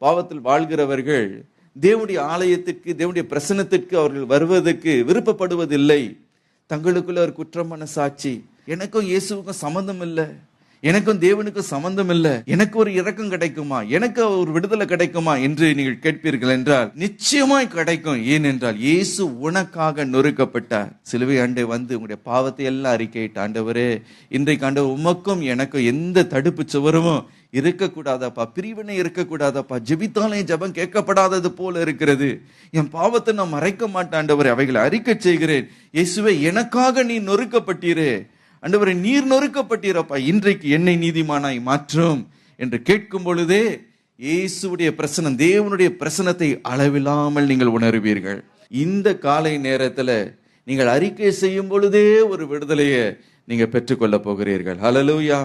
பாவத்தில் வாழ்கிறவர்கள் தேவனுடைய ஆலயத்திற்கு, தேவனுடைய பிரசன்னத்திற்கு அவர்கள் வருவதற்கு விருப்பப்படுவதில்லை. தங்களுக்குள்ள ஒரு குற்ற மனசாட்சி, எனக்கும் இயேசுவுக்கும் சம்பந்தம் இல்லை, எனக்கும் தேவனுக்கும் சம்பந்தம் இல்லை, எனக்கு ஒரு இரக்கம் கிடைக்குமா, எனக்கு ஒரு விடுதலை கிடைக்குமா என்று நீங்கள் கேட்பீர்கள் என்றால் நிச்சயமாய் கிடைக்கும். ஏனென்றால் இயேசு உனக்காக நொறுக்கப்பட்டார். சிலுவை ஆண்டை வந்து உங்களுடைய பாவத்தை எல்லாம் அறிக்கையிட்டு, ஆண்டவரே இன்றைக்கு ஆண்டவர் உமக்கும் எனக்கும் எந்த தடுப்பு சுவரும் இருக்கக்கூடாதாப்பா, பிரிவினை இருக்கக்கூடாதாப்பா, ஜெபித்தாலே ஜெபம் கேட்கப்படாதது போல இருக்கிறது, என் பாவத்தை நான் மறைக்க மாட்டேன் ஆண்டவரே, அவைகளை அறிக்கை செய்கிறேன். இயேசுவே எனக்காக நீ நொறுக்கப்பட்டீரே, ஆண்டவரே நீர் நொறுக்கப்பட்டீரப்பா, இன்றைக்கு என்னை நீதிமானாய் மாற்றும் என்று கேட்கும் பொழுதே இயேசுடைய பிரசனம், தேவனுடைய பிரசனத்தை அளவில்லாமல் நீங்கள் உணர்வீர்கள். இந்த காலை நேரத்துல நீங்கள் அறிக்கை செய்யும் பொழுதே ஒரு விடுதலையை நீங்க பெற்றுக்கொள்ள போகிறீர்கள். ஹல்லேலூயா.